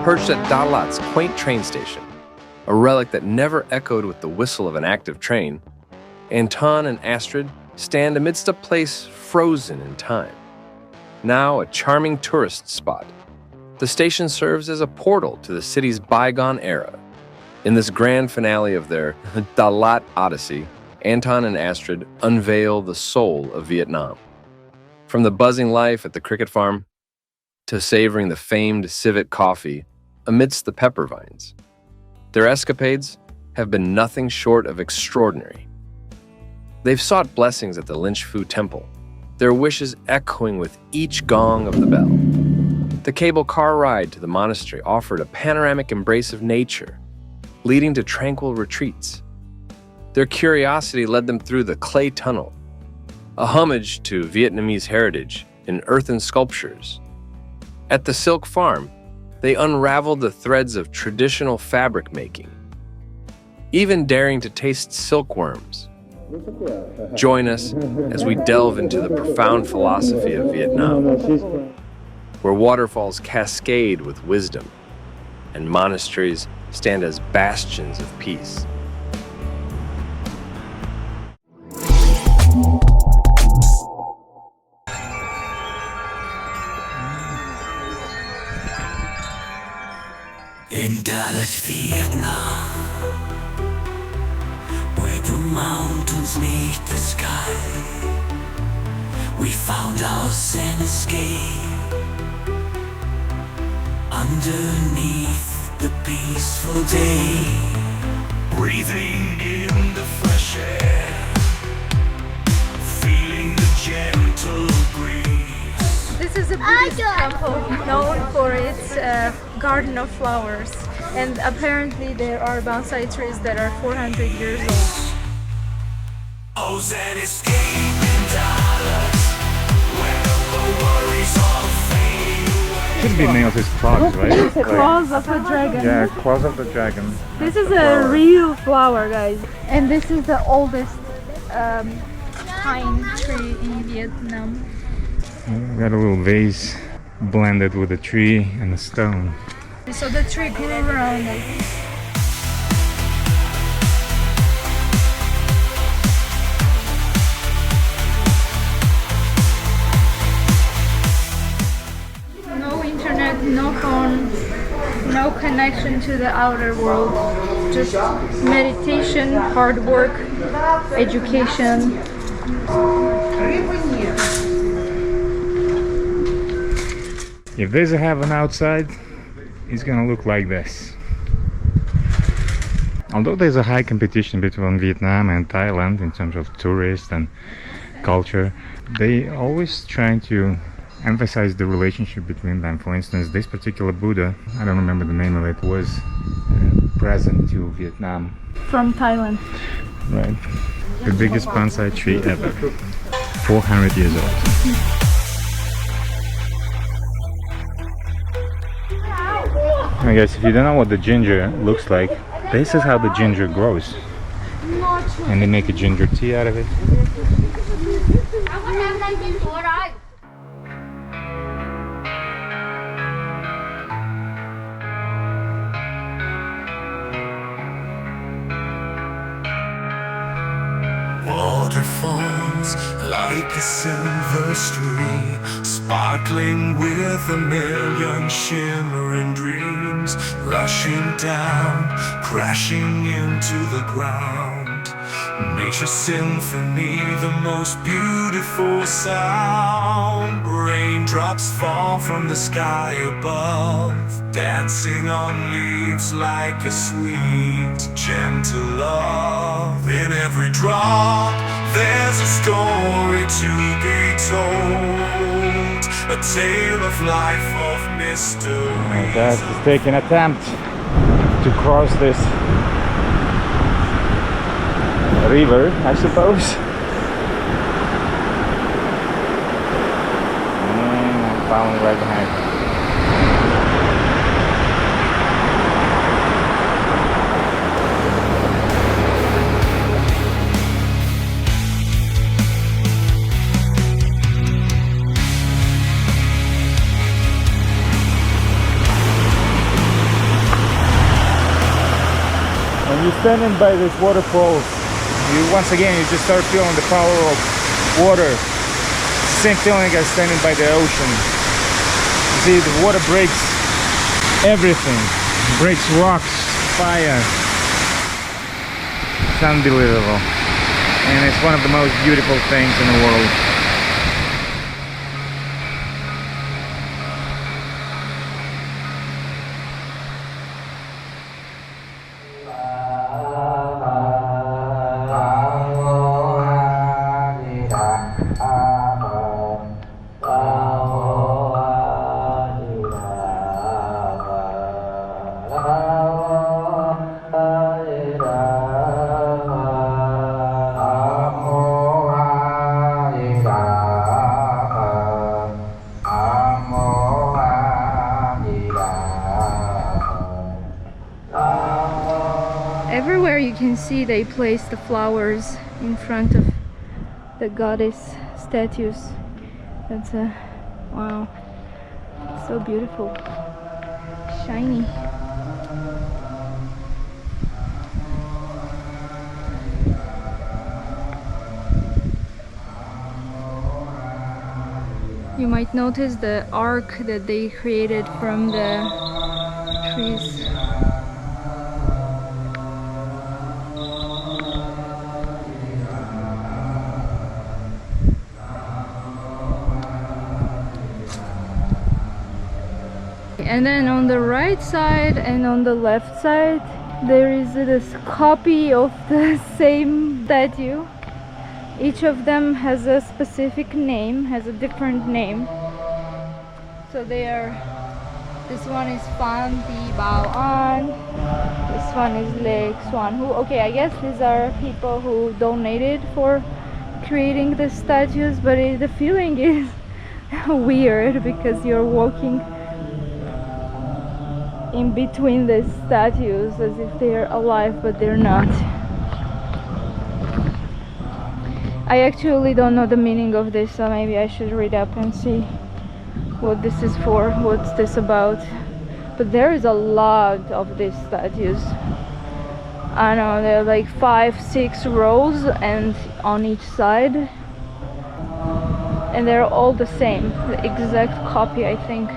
Perched at Dalat's quaint train station, a relic that never echoed with the whistle of an active train, Anton and Astrid stand amidst a place frozen in time. Now a charming tourist spot, the station serves as a portal to the city's bygone era. In this grand finale of their Dalat Odyssey, Anton and Astrid unveil the soul of Vietnam. From the buzzing life at the cricket farm to savoring the famed civet coffee amidst the pepper vines, their escapades have been nothing short of extraordinary. They've sought blessings at the Linh Phu Temple, their wishes echoing with each gong of the bell. The cable car ride to the monastery offered a panoramic embrace of nature, leading to tranquil retreats. Their curiosity led them through the clay tunnel, a homage to Vietnamese heritage in earthen sculptures. At the silk farm, they unraveled the threads of traditional fabric making, even daring to taste silkworms. Join us as we delve into the profound philosophy of Vietnam, where waterfalls cascade with wisdom and monasteries stand as bastions of peace. In Dalat, Vietnam, where the mountains meet the sky, we found us an escape underneath the peaceful day, breathing in the fresh air, feeling the gentle breeze. This is a Buddhist temple known for its garden of flowers, and apparently there are bonsai trees that are 400 years old. Oh, an escape in Dalat, where the worries all fade away. Should be nails as claws, right? Claws of a dragon. Yeah, claws of the dragon. This is a real flower, guys. And this is the oldest pine tree in Vietnam. Got a little vase blended with a tree and a stone. So the tree grew around it. No internet, no phone, no connection to the outer world. Just meditation, hard work, education. If there's a heaven outside, it's gonna look like this. Although there's a high competition between Vietnam and Thailand in terms of tourists and culture, they always trying to emphasize the relationship between them. For instance, this particular Buddha, I don't remember the name of it, was present to Vietnam. From Thailand. Right. The biggest bonsai tree ever. 400 years old. I guess if you don't know what the ginger looks like, this is how the ginger grows. And they make a ginger tea out of it. Waterfalls like a silver stream, sparkling with a million shimmering dreams, rushing down, crashing into the ground. Nature's symphony, the most beautiful sound. Raindrops fall from the sky above, dancing on leaves like a sweet, gentle love. In every drop, there's a story to be told, a tale of life, of mystery. My dad is taking an attempt to cross this river, I suppose. And I'm following right behind. standing by this waterfall, once again you just start feeling the power of water. Same feeling as standing by the ocean. You see, the water breaks everything, breaks rocks, fire. It's unbelievable, and it's one of the most beautiful things in the world. Everywhere you can see they place the flowers in front of the goddess statues. That's a wow, so beautiful, shiny. You might notice the arc that they created from the trees. And then on the right side and on the left side there is this copy of the same statue. Each of them has a specific name, has a different name. So they are, this one is Fan Di Bao An, this one is Lek Swan Hu. Okay, I guess these are people who donated for creating the statues, but the feeling is weird because you're walking in between the statues as if they're alive, but they're not. I actually don't know the meaning of this, so maybe I should read up and see what this is for, what's this about. But there is a lot of these statues. I know, there are like 5-6 rows and on each side, and they're all the same, the exact copy, I think.